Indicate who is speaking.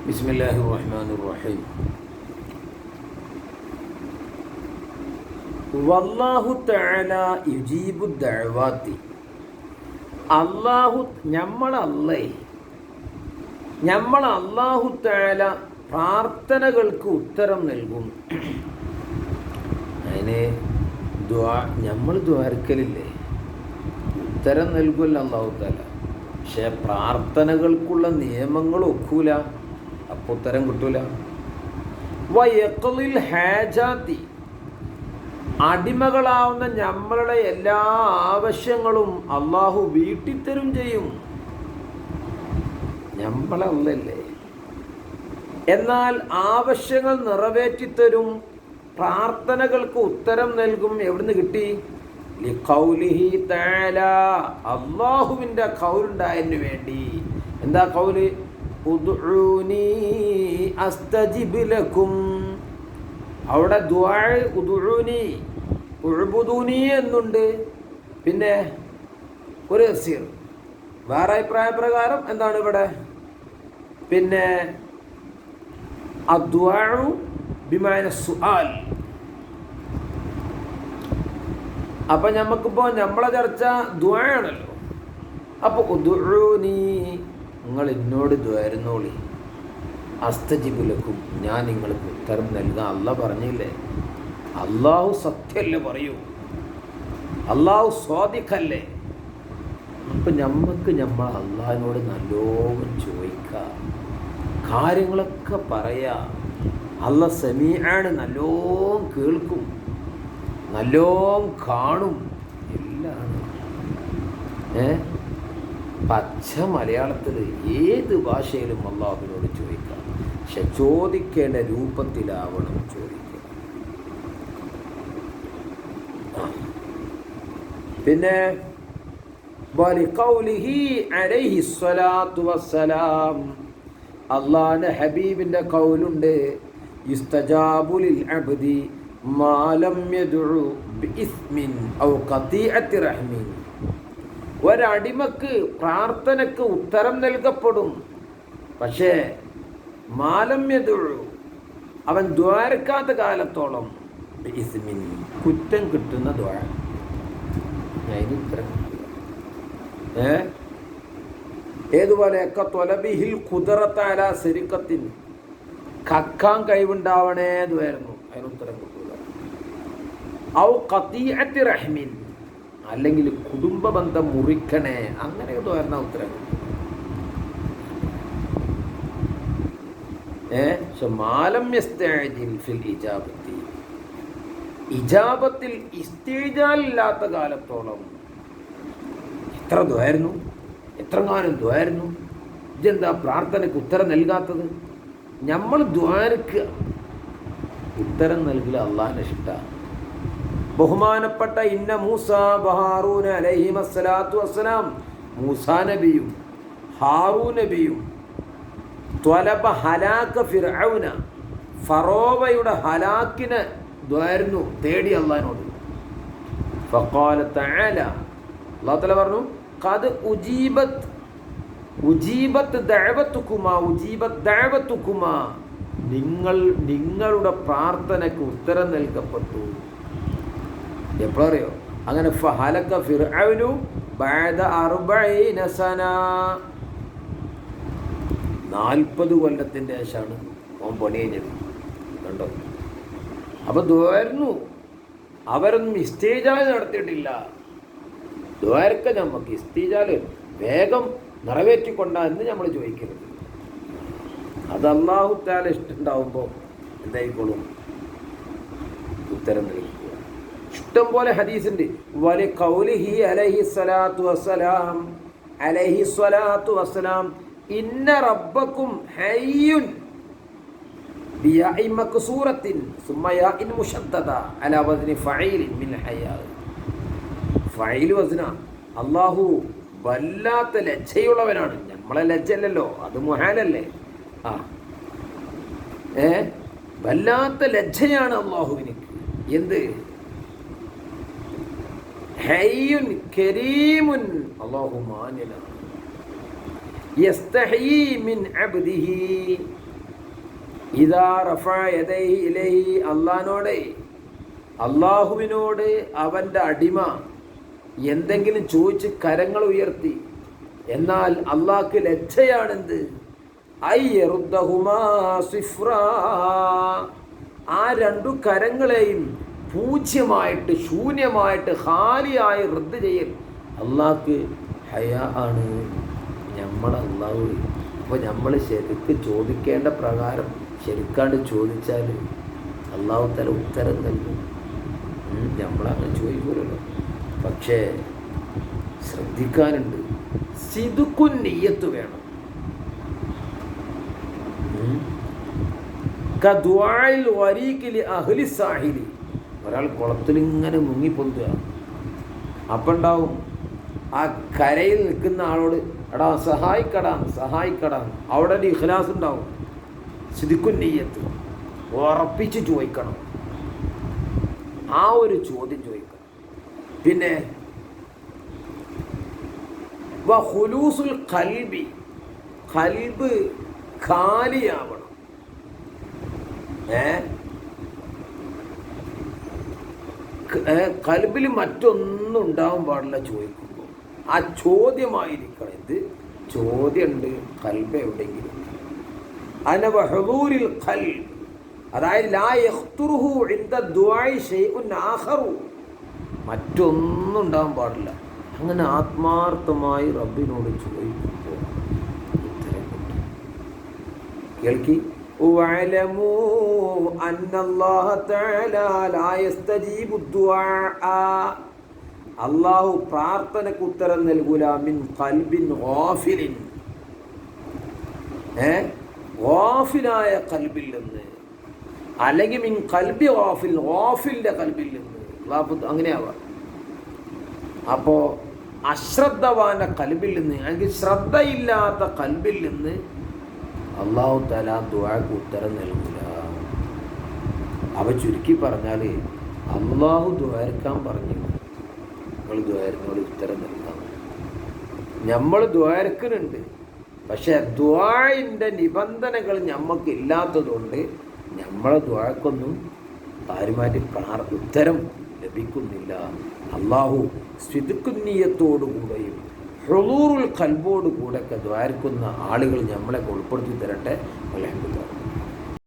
Speaker 1: ബിസ്മില്ലാഹിർ റഹ്മാനിർ റഹീം. വല്ലാഹു തആല യുജീബു ദഅവാതി. അല്ലാഹു നമ്മൾ അല്ലാഹു തആല പ്രാർത്ഥനകൾക്ക് ഉത്തരം നൽകും. അതിന് നമ്മൾ ദ്വാരക്കലില്ലേ, ഉത്തരം നൽകുമല്ലോ അല്ലാഹു തആല. പക്ഷെ പ്രാർത്ഥനകൾക്കുള്ള നിയമങ്ങൾ ഒക്കൂല, അപ്പോൾ ഉത്തരം കിട്ടൂല. വയഖ്ളിൽ ഹാജാതി, അടിമകളാവുന്ന നമ്മളുടെ എല്ലാ ആവശ്യങ്ങളും അള്ളാഹു വീട്ടിത്തരും ചെയ്യും. നമ്മളല്ലേ, എന്നാൽ ആവശ്യങ്ങൾ നിറവേറ്റിത്തരും, പ്രാർത്ഥനകൾക്ക് ഉത്തരം നൽകും. എവിടുന്ന് കിട്ടി? ലിഖൗലിഹി തആല, അള്ളാഹുവിൻ്റെ ഖൗലുണ്ടായതിന് വേണ്ടി. എന്താ ഖൗല്? ഉദ്ഉനി അസ്തജിബ് ലക്കും. അവിടെ ദുആ ഉദ്ഉനി ഉഅ്ബുദൂനി എന്നുണ്ട്, പിന്നെ ഒരു തഫ്സീർ. വേറെ അഭിപ്രായ പ്രകാരം എന്താണ് ഇവിടെ? പിന്നെ അദ്ദുആഉ ബിമഅന സുആൽ. അപ്പം നമുക്കിപ്പോൾ നമ്മളെ ചർച്ച ദുആ ആണല്ലോ. അപ്പോൾ ഉദ്ഉനി, നിങ്ങൾ എന്നോട് ദ്വാരുന്നോളി, അസ്തജിബ് ലക്കും, ഞാൻ നിങ്ങൾക്ക് ഉത്തരം നൽകാം. അള്ളാഹ് പറഞ്ഞില്ലേ? അള്ളാഹു സത്യമല്ലേ പറയൂ, അള്ളാഹു സ്വാദിഖല്ലേ. അപ്പം നമ്മൾ അള്ളാഹിനോട് നല്ലോണം ചോദിക്കാം, കാര്യങ്ങളൊക്കെ പറയാം. അള്ളാഹ് സമീആണ്, നല്ലോണം കേൾക്കും, നല്ലോണം കാണും, എല്ലാം. പച്ച മലയാളത്തിൽ ഏത് ഭാഷയിലും അള്ളാഹുവിനോട് ചോദിക്കാം. പക്ഷെ ചോദിക്കേണ്ട രൂപത്തിലാവണം ചോദിക്കുക. പിന്നെ അള്ളാഹുവിന്റെ ഹബീബിന്റെ ഖൗലുണ്ട്, യുസ്തജാബു ലിൽ അബ്ദി മാ ലം യദ്ഉ ബിഇസ്മിൻ ഔ ഖതീഅത്തി റഹ്മിൻ. ഒരടിമക്ക് പ്രാർത്ഥനയ്ക്ക് ഉത്തരം നൽകപ്പെടും, പക്ഷേ മാലം യദ്ഉ, അവൻ ദ്വാരക്കാത്ത കാലത്തോളം ബിഇസ്മിൻ, കുറ്റം കിട്ടുന്ന ദ്വാ. ഏതുപോലെ ത്വലബിഹിൽ ഖുദറത അലാ സരിഖത്തിൻ, കക്കാൻ കഴിവുണ്ടാവണേ ദ്വായിരുന്നു, അതിന് ഉത്തരം കിട്ടൂല. ഔ ഖതീഅത്തി റഹ്മിൻ, അല്ലെങ്കിൽ കുടുംബ ബന്ധം മുറിക്കണേ, അങ്ങനെ ദ്വാരണ ഉത്തരം. മാലം യസ്തഅജിൽ ഫിൽ ഇജാബത്തി, ഇജാബത്തിൽ ഇസ്തിജാൽ ഇല്ലാത്ത കാലത്തോളം. എത്ര ദ്വായിരുന്നു, എത്ര കാലം ദ്വായിരുന്നു. ഇതെന്താ പ്രാർത്ഥനയ്ക്ക് ഉത്തരം നൽകാത്തത്? നമ്മൾ ദ്വാരക്കുക, ഉത്തരം നൽകില്ല, അള്ളാഹിന്റെ ഇഷ്ടമാണ്. ബഹുമാനപ്പെട്ട ഇന്ന മൂസ ഹാറൂന അലൈഹിമസ്സലാത്തു വസ്സലാം, മൂസാ നബിയും ഹാറൂൻ നബിയും ത്വലബ ഹലാക ഫിർഔന, ഫറോവയുടെ ഹലാക്കിനെ ദ്വാരുന്നു, തേടി അള്ളാഹിനോട്. ഫഖാല തആല, അല്ലാഹു തആല പറഞ്ഞു, ഖദ് ഉജീബത്ത് ദഅവതുകുമാ, ഉജീബത്ത് ദഅവതുകുമാ, നിങ്ങളുടെ പ്രാർത്ഥനയ്ക്ക് ഉത്തരം നൽകപ്പെട്ടു. എപ്പോഴറിയോ? അങ്ങനെ ഫഹലക ഫിർഔനു ബഅദ 40 സന, 40 കൊല്ലത്തിൻ്റെ ശേഷമാണ് ഓൻ പണി കഴിഞ്ഞത്. കണ്ടോ? അപ്പോൾ ദ്വാരുന്നു, അവരൊന്നും ഇസ്തിജാൽ നടത്തിയിട്ടില്ല. ദ്വാരക്ക നമുക്ക് ഇസ്തിജാൽ വേഗം നിറവേറ്റിക്കൊണ്ടാ എന്ന് നമ്മൾ ചോദിക്കരുത്. അത് അല്ലാഹു തആല ഇഷ്ടമുണ്ടാവുമ്പോൾ എന്തായിക്കോളും, ഉത്തരം നൽകുക. ഇഷ്ടം പോലെ ഹദീസുണ്ട്. വലി ഖൗലിഹി അലൈഹിസ്സലാത്തു വസ്സലാം ഇന്ന റബ്ബക്കും ഹയ്യുൻ ബിയാഇ മക്സൂറത്തിൻ സുമ്മ യാഇൻ മുശദ്ദദ അലാ വസ്നി ഫഈലിൻ മിൻ ഹയ്യ. ഫഈൽ വസ്ന, അല്ലാഹു വല്ലാത്ത ലജ്ജയുള്ളവനാണ്. നമ്മളെ ലജ്ജയല്ലല്ലോ, അത് മുഹാലല്ലേ. വല്ലാത്ത ലജ്ജയാണ് അല്ലാഹുവിന്. എന്ത്? ഹയ്യുൻ കരീമുൻ, അല്ലാഹു മാന്യനാണ്. യസ്തഹീ മിൻ അബ്ദിഹി, ഇദാ റഫഅ യദൈഹി ഇലൈഹി, അള്ളാഹുവിനോട് അവൻ്റെ അടിമ എന്തെങ്കിലും ചോദിച്ച് കരങ്ങൾ ഉയർത്തി, എന്നാൽ അള്ളാഹ്ക്ക് ലജ്ജയാണെന്ത്, ഐ യറുദ്ദഹുമാ സിഫ്റാ, ആ രണ്ടു കരങ്ങളെയും പൂജ്യമായിട്ട് ശൂന്യമായിട്ട് ഹാലിയായി റദ്ദ് ചെയ്യൽ അള്ളാഹ്ക്ക് ഹയാ ആണ്. അള്ളാഹു അപ്പോൾ നമ്മൾ ശരിക്ക് ചോദിക്കേണ്ട പ്രകാരം ശരിക്കാണ്ട് ചോദിച്ചാൽ അള്ളാഹു തല ഉത്തരം നൽകും. നമ്മളങ്ങനെ ചോദിക്കൂലല്ലോ. പക്ഷേ ശ്രദ്ധിക്കാനുണ്ട്, സിദുക്കുൻ നിയ്യത്ത് വേണം. കദുആഇൽ വരീഖി ലി അഹ്ലി സാഹിലി, ഒരാൾ കുളത്തിലിങ്ങനെ മുങ്ങിപ്പൊന്തുക, അപ്പം ഉണ്ടാവും ആ കരയിൽ നിൽക്കുന്ന ആളോട് എടാ സഹായിക്കടാ, അവിടെ ഒരു ഇഖ്ലാസ് ഉണ്ടാവും. സിദ്ഖുൻ നിയ്യത്ത് ഉറപ്പിച്ച് ചോദിക്കണം, ആ ഒരു ചോദ്യം ചോദിക്കണം. പിന്നെ ഖുലൂസുൽ ഖൽബി, ഖൽബ് ഖാലിയാവണം. ഖൽബിൽ മറ്റൊന്നും ഉണ്ടാവാൻ പാടില്ല ചോദിക്കുമ്പോൾ. ആ ചോദ്യമായിരിക്കണം. ഇത് ചോദ്യമുണ്ട് ഖൽബ് എവിടെയെങ്കിലും. ഹുദൂരിൽ ഖൽബ്, അതായത് ലാ യഖ്തുറുഹു ഇൻദ ദുആഇ ശൈഉൻ ആഖറു, മറ്റൊന്നും ഉണ്ടാവാൻ പാടില്ല. അങ്ങനെ ആത്മാർത്ഥമായി റബ്ബിനോട് ചോദിക്കുമ്പോൾ ഉത്തരം കിട്ടും. കേൾക്കി, വഅലമൂ അന്നല്ലാഹ തആല ലാ യസ്തജീബു ദുആ, അല്ലാഹു പ്രാർത്ഥനയ്ക്ക് ഉത്തരം നൽകൂല മിൻ ഖൽബിൻ ഗാഫിലിൻ, ഗാഫിലായ ഖൽബിൽ നിന്ന്, അല്ലെങ്കിൽ മിൻ ഖൽബി ഗാഫിൽ, ഗാഫിലിൻ്റെ ഖൽബിൽ നിന്ന്. അങ്ങനെയാവാം. അപ്പോൾ അശ്രദ്ധവാൻ്റെ ഖൽബിൽ നിന്ന്, അല്ലെങ്കിൽ ശ്രദ്ധയില്ലാത്ത ഖൽബിൽ നിന്ന് അല്ലാഹു തആല ദുആക്ക് ഉത്തരം നൽകില്ല. അവ ചുരുക്കി പറഞ്ഞാൽ അല്ലാഹു ദുആർക്കാൻ പറഞ്ഞു, നമ്മൾ ദുആരിനോട് ഉത്തരം നൽകാം. നമ്മൾ ദുആർക്കുന്നുണ്ട്, പക്ഷേ ദുആഇൻ്റെ നിബന്ധനകൾ നമുക്ക് ഇല്ലാത്തതുകൊണ്ട് നമ്മളെ ദുആക്കൊന്നും കാര്യമായിട്ട് ഉത്തരം ലഭിക്കുന്നില്ല. അല്ലാഹു സിദ്ഖുന്നിയത്തോടുകൂടെയും ഹുദൂറുൽ ഖൽബോട് കൂടെയൊക്കെ ദ്വാരക്കുന്ന ആളുകൾ നമ്മളെ ഉൾപ്പെടുത്തി തരട്ടെ. അൽഹംദുലില്ലാഹ്.